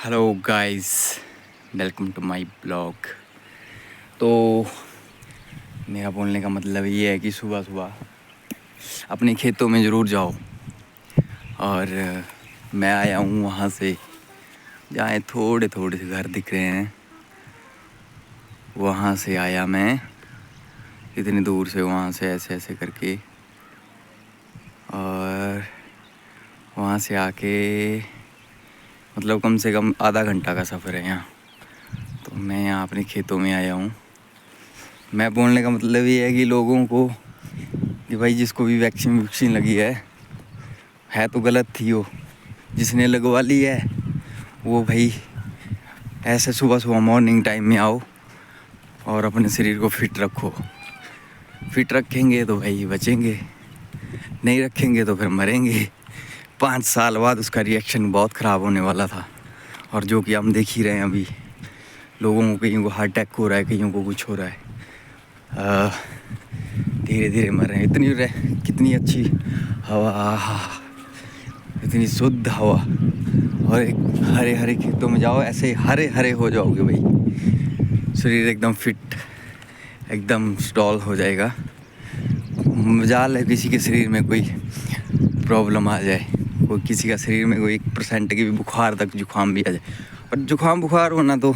Hello guys, welcome to my blog. तो मेरा बोलने का मतलब ये है कि सुबह सुबह अपने खेतों में ज़रूर जाओ। और मैं आया हूँ वहाँ से जहाँ थोड़े थोड़े से घर दिख रहे हैं, वहाँ से आया मैं इतनी दूर से, वहाँ से ऐसे ऐसे करके, और वहाँ से आके मतलब कम से कम आधा घंटा का सफ़र है यहाँ। तो मैं यहाँ अपने खेतों में आया हूँ। मैं बोलने का मतलब ये है कि लोगों को कि भाई जिसको भी वैक्सीन लगी है तो गलत थी वो, जिसने लगवा ली है वो भाई ऐसे सुबह सुबह मॉर्निंग टाइम में आओ और अपने शरीर को फिट रखो। फिट रखेंगे तो भाई बचेंगे, नहीं रखेंगे तो फिर मरेंगे। 5 साल बाद उसका रिएक्शन बहुत ख़राब होने वाला था, और जो कि हम देख ही रहे हैं अभी। लोगों को कईयों को हार्ट अटैक हो रहा है, कईयों को कुछ हो रहा है, धीरे धीरे मर रहे हैं। कितनी अच्छी हवा, इतनी शुद्ध हवा, और एक हरे हरे खेतों में जाओ, ऐसे हरे हरे हो जाओगे भाई। शरीर एकदम फिट, एकदम स्टॉल हो जाएगा। मजाल है किसी के शरीर में कोई प्रॉब्लम आ जाए, कोई किसी का शरीर में कोई 1% की भी बुखार तक जुकाम भी आ जाए। और जुकाम बुखार होना तो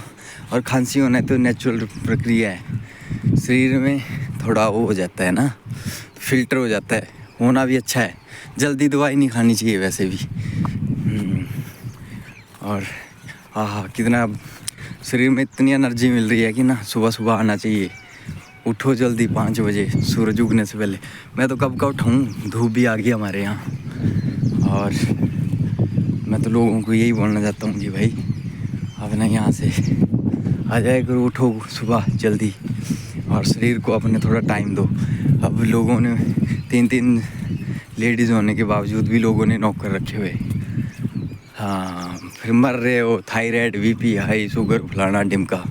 और खांसी होना तो नेचुरल प्रक्रिया है। शरीर में थोड़ा वो हो जाता है ना, फिल्टर हो जाता है, होना भी अच्छा है। जल्दी दवाई नहीं खानी चाहिए वैसे भी। और कितना शरीर में इतनी एनर्जी मिल रही है कि ना सुबह सुबह आना चाहिए। उठो जल्दी 5 बजे सूरज उगने से पहले। मैं तो कब का उठाऊँ, धूप भी आ गई हमारे यहाँ। और मैं तो लोगों को यही बोलना चाहता हूँ कि भाई अपना यहाँ से आ जाए करो, उठो सुबह जल्दी और शरीर को अपने थोड़ा टाइम दो। अब लोगों ने 3 लेडीज़ होने के बावजूद भी लोगों ने नौकर रखे हुए। फिर मर रहे हो, थायराइड, बीपी हाई, शुगर, फलाना ढिमका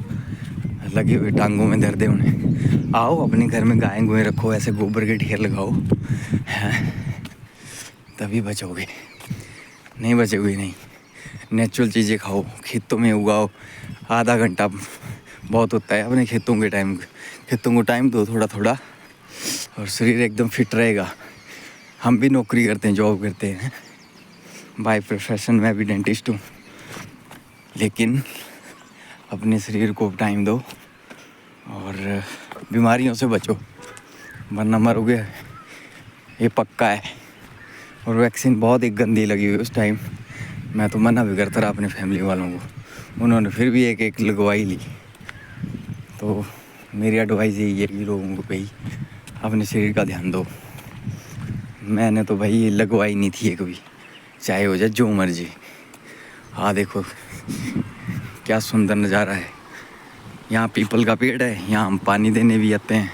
लगे हुए, टांगों में दर्द है उन्हें। आओ अपने घर में गाय गुएँ रखो, ऐसे गोबर के ढेर लगाओ, तभी बचोगे, नहीं बचोगे नहीं। नेचुरल चीज़ें खाओ, खेतों में उगाओ। आधा घंटा बहुत होता है अपने खेतों को टाइम दो थोड़ा थोड़ा, और शरीर एकदम फिट रहेगा। हम भी नौकरी करते हैं, जॉब करते हैं, बाय प्रोफेशन मैं भी डेंटिस्ट हूँ, लेकिन अपने शरीर को टाइम दो और बीमारियों से बचो, वरना मरोगे, ये पक्का है। और वैक्सीन बहुत एक गंदी लगी हुई उस टाइम। मैं तो मना भी करता रहा अपने फैमिली वालों को, उन्होंने फिर भी एक एक लगवाई ली। तो मेरी एडवाइस यही है कि लोगों को भाई अपने शरीर का ध्यान दो। मैंने तो भाई लगवाई नहीं थी कभी, चाहे हो जाए जो मर्जी। देखो क्या सुंदर नज़ारा है। यहाँ पीपल का पेड़ है, यहाँ हम पानी देने भी आते हैं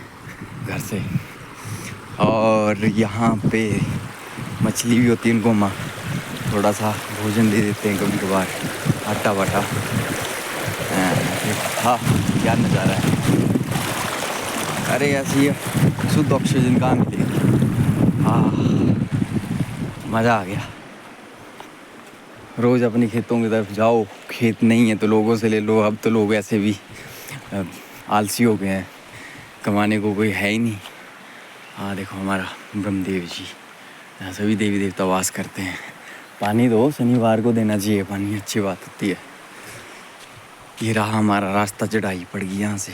घर से। और यहाँ पे मछली भी होती है, उनको माँ थोड़ा सा भोजन दे देते हैं कभी कभार, आटा वाटा। क्या नज़ारा है। अरे ऐसी शुद्ध ऑक्सीजन कहाँ मिलेगी। मज़ा आ गया। रोज़ अपनी खेतों की तरफ जाओ, खेत नहीं है तो लोगों से ले लो। अब तो लोग ऐसे भी आलसी हो गए हैं, कमाने को कोई है ही नहीं। देखो हमारा ब्रह्मदेव जी, यहाँ सभी देवी देवता वास करते हैं। पानी दो, शनिवार को देना चाहिए पानी, अच्छी बात होती है। ये रहा हमारा रास्ता, चढ़ाई पड़ गई यहाँ से।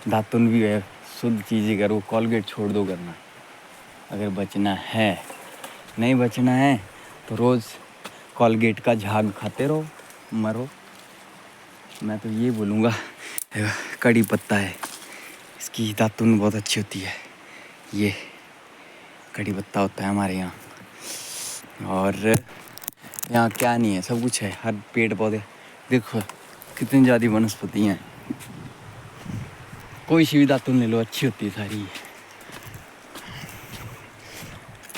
दातुन भी है, शुद्ध चीज़ें करो, कोलगेट छोड़ दो करना। अगर बचना है, नहीं बचना है तो रोज़ कोलगेट का झाग खाते रहो, मरो। मैं तो ये बोलूँगा, कड़ी पत्ता है, इसकी दातुन बहुत अच्छी होती है। ये कड़ी पत्ता होता है हमारे यहाँ। और यहाँ क्या नहीं है, सब कुछ है, हर पेड़ पौधे देखो कितनी ज़्यादा वनस्पतियाँ हैं। कोई सी भी दातुन ले लो, अच्छी होती है सारी।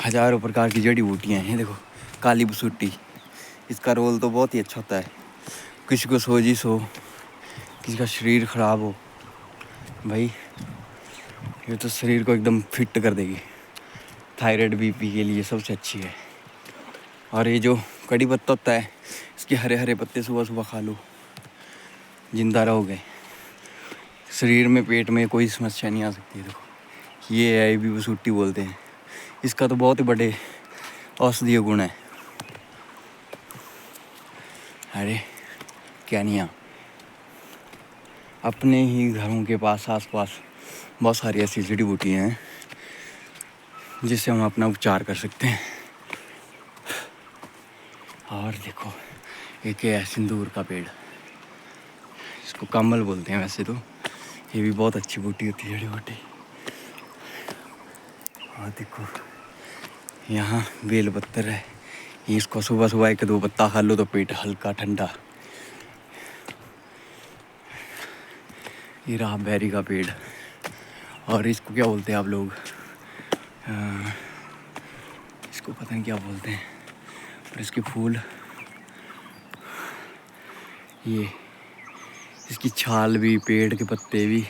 हज़ारों प्रकार की जड़ी बूटियाँ हैं। देखो काली बसूटी, इसका रोल तो बहुत ही अच्छा होता है। किसी को सोजिश हो, किसी का शरीर ख़राब हो, भाई ये तो शरीर को एकदम फिट कर देगी। थायराइड बीपी के लिए सबसे अच्छी है। और ये जो कड़ी पत्ता होता है, इसके हरे हरे पत्ते सुबह सुबह खा लो, जिंदा रहोगे। शरीर में पेट में कोई समस्या नहीं आ सकती। देखो ये है भी बसूटी बोलते हैं, इसका तो बहुत ही बड़े औषधीय गुण है। अरे क्या नहीं, अपने ही घरों के पास आस पास बहुत सारी ऐसी जड़ी बूटियाँ हैं जिससे हम अपना उपचार कर सकते हैं। और देखो एक है सिंदूर का पेड़, इसको कमल बोलते हैं वैसे तो, ये भी बहुत अच्छी बूटी होती है, जड़ी बूटी। और देखो यहाँ बेल पत्तर है, इसको सुबह सुबह 1-2 पत्ता खा लो तो पेट हल्का ठंडा। ये रहा बैरी का पेड़, और इसको क्या बोलते हैं आप लोग, इसको पता नहीं क्या बोलते हैं, और इसके फूल, ये इसकी छाल भी, पेड़ के पत्ते भी,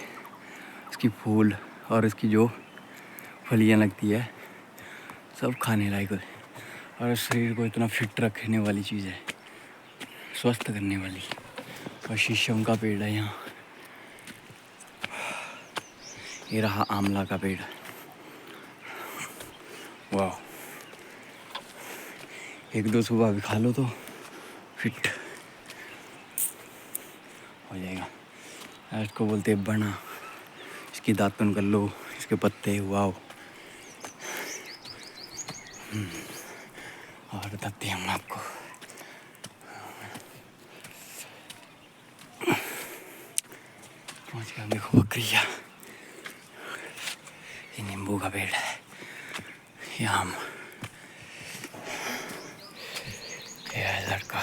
इसकी फूल और इसकी जो फलियाँ लगती है, सब खाने लायक है। और शरीर को इतना फिट रखने वाली चीज़ है, स्वस्थ करने वाली। और शीशम का पेड़ है यहाँ। ये रहा आंवला का पेड़, वाह, 1-2 सुबह भी खा लो तो फिट हो जाएगा। इसको बोलते हैं बना, इसकी दातुन कर लो, इसके पत्ते, वाह। और बताते हैं हम आपको, पहुँच गया। देखो बकरिया, ये नींबू का पेड़ है, ये आम, ये है लड़का।